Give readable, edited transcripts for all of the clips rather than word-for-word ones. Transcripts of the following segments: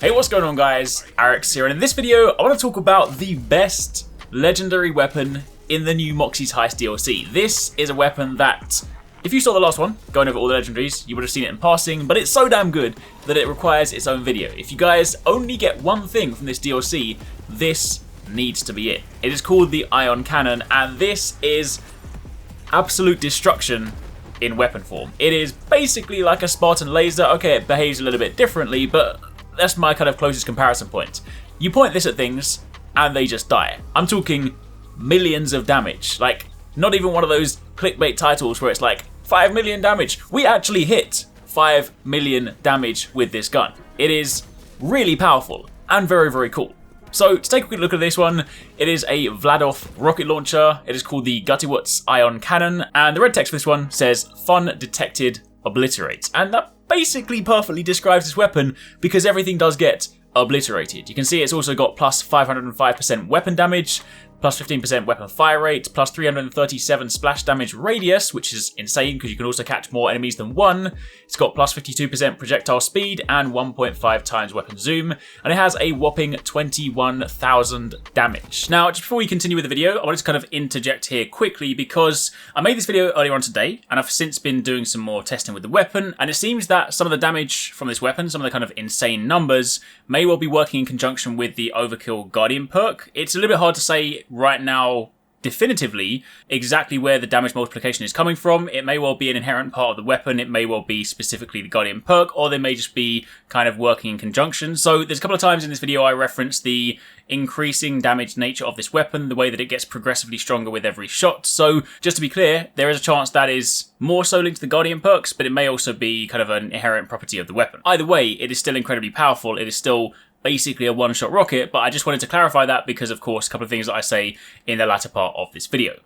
Hey, what's going on guys? Arekkz here, and in this video I want to talk about the best legendary weapon in the new Moxxi's Heist DLC. This is a weapon that, if you saw the last one, going over all the legendaries, you would have seen it in passing, but it's so damn good that it requires its own video. If you guys only get one thing from this DLC, this needs to be it. It is called the Ion Cannon, and this is absolute destruction in weapon form. It is basically like a Spartan laser. Okay, it behaves a little bit differently, but that's my kind of closest comparison point. You point this at things and they just die. I'm talking millions of damage. Like, not even one of those clickbait titles where it's like 5 million damage. We actually hit 5 million damage with this gun. It is really powerful and very, very cool. So to take a quick look at this one, it is a Vladov rocket launcher. It is called the Gutiwut's Ion Cannon, and the red text for this one says "Fun detected, obliterate," and that basically perfectly describes this weapon because everything does get obliterated. You can see it's also got plus 505% weapon damage, plus 15% weapon fire rate, plus 337 splash damage radius, which is insane because you can also catch more enemies than one. It's got plus 52% projectile speed and 1.5 times weapon zoom, and it has a whopping 21,000 damage. Now, just before we continue with the video, I wanted to kind of interject here quickly because I made this video earlier on today, and I've since been doing some more testing with the weapon, and it seems that some of the damage from this weapon, some of the kind of insane numbers, may well be working in conjunction with the Overkill Guardian perk. It's a little bit hard to say right now definitively exactly where the damage multiplication is coming from. It may well be an inherent part of the weapon, it may well be specifically the Guardian perk, or they may just be kind of working in conjunction. So there's a couple of times in this video I referenced the increasing damage nature of this weapon, the way that it gets progressively stronger with every shot. So just to be clear, there is a chance that is more so linked to the Guardian perks, but it may also be kind of an inherent property of the weapon. Either way, it is still incredibly powerful. It is still basically a one-shot rocket, but I just wanted to clarify that because, of course, a couple of things that I say in the latter part of this video.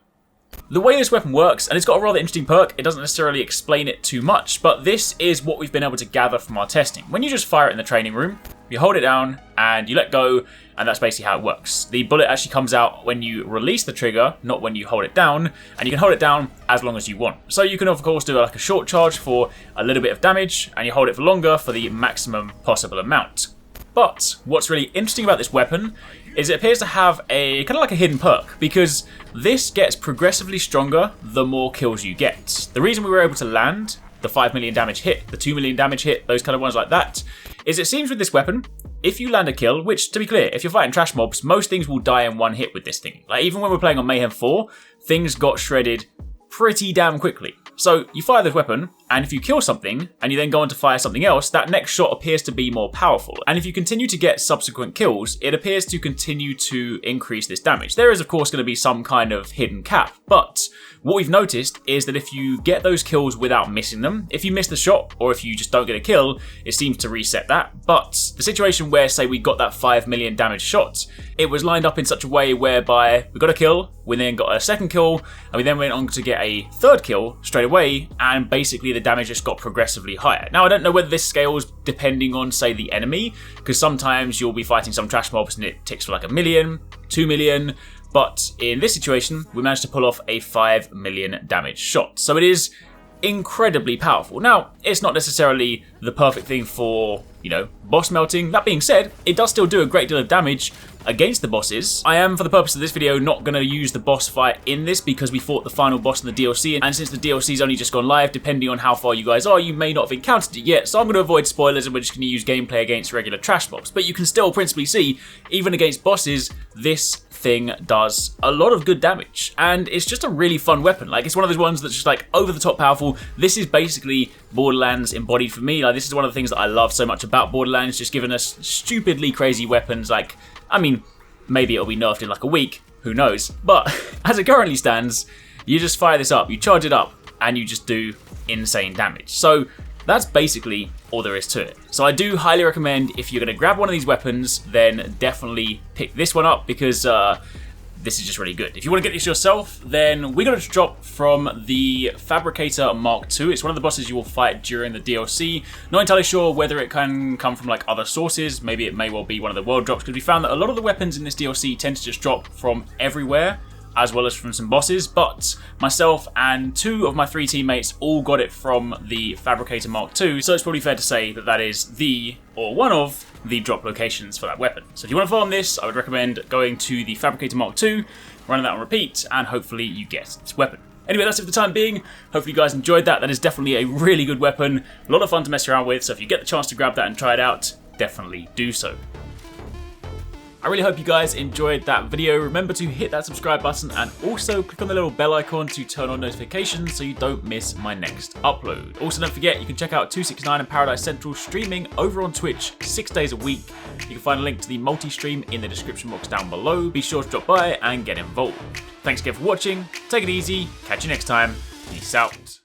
The way this weapon works, and it's got a rather interesting perk, it doesn't necessarily explain it too much, but this is what we've been able to gather from our testing. When you just fire it in the training room, you hold it down and you let go, and that's basically how it works. The bullet actually comes out when you release the trigger, not when you hold it down, and you can hold it down as long as you want. So you can, of course, do like a short charge for a little bit of damage, and you hold it for longer for the maximum possible amount. But what's really interesting about this weapon is it appears to have a kind of like a hidden perk, because this gets progressively stronger the more kills you get. The reason we were able to land the 5 million damage hit, the 2 million damage hit, those kind of ones like that, is it seems with this weapon, if you land a kill, which to be clear, if you're fighting trash mobs, most things will die in one hit with this thing. Like even when we're playing on Mayhem 4, things got shredded pretty damn quickly. So you fire this weapon, and if you kill something, and you then go on to fire something else, that next shot appears to be more powerful. And if you continue to get subsequent kills, it appears to continue to increase this damage. There is, of course, going to be some kind of hidden cap, but what we've noticed is that if you get those kills without missing them, if you miss the shot, or if you just don't get a kill, it seems to reset that. But the situation where, say, we got that 5 million damage shot, it was lined up in such a way whereby we got a kill, we then got a second kill, and we then went on to get a third kill straight away, and basically the damage just got progressively higher. Now, I don't know whether this scales depending on, say, the enemy, because sometimes you'll be fighting some trash mobs and it ticks for like 1 million, 2 million, but in this situation, we managed to pull off a 5 million damage shot. So it is incredibly powerful. Now, it's not necessarily the perfect thing for, you know, boss melting. That being said, it does still do a great deal of damage against the bosses. I am, for the purpose of this video, not going to use the boss fight in this because we fought the final boss in the DLC, and since the DLC's only just gone live, depending on how far you guys are, you may not have encountered it yet, so I'm going to avoid spoilers and we're just going to use gameplay against regular trash mobs. But you can still principally see, even against bosses, this thing does a lot of good damage, and it's just a really fun weapon. Like, it's one of those ones that's just like over the top powerful. This is basically Borderlands embodied for me. Like, this is one of the things that I love so much about Borderlands, just giving us stupidly crazy weapons. Like, I mean, maybe it'll be nerfed in like a week, who knows, but as it currently stands, you just fire this up, you charge it up, and you just do insane damage. So that's basically all there is to it. So I do highly recommend, if you're going to grab one of these weapons, then definitely pick this one up, because this is just really good. If you want to get this yourself, then we got it to drop from the Fabricator Mark II. It's one of the bosses you will fight during the DLC. Not entirely sure whether it can come from like other sources. Maybe it may well be one of the world drops, because we found that a lot of the weapons in this DLC tend to just drop from everywhere. as well as from some bosses, but myself and 2 of my 3 teammates all got it from the Fabricator Mark II, so it's probably fair to say that that is or one of the drop locations for that weapon. So if you want to farm this, I would recommend going to the Fabricator Mark II, running that on repeat, and hopefully you get this weapon. Anyway, that's it for the time being. Hopefully you guys enjoyed that. That is definitely a really good weapon, a lot of fun to mess around with, so if you get the chance to grab that and try it out, definitely do so. I really hope you guys enjoyed that video. Remember to hit that subscribe button and also click on the little bell icon to turn on notifications so you don't miss my next upload. Also, don't forget, you can check out TwoSixNine and Paradise Central streaming over on Twitch 6 days a week. You can find a link to the multi-stream in the description box down below. Be sure to drop by and get involved. Thanks again for watching. Take it easy. Catch you next time. Peace out.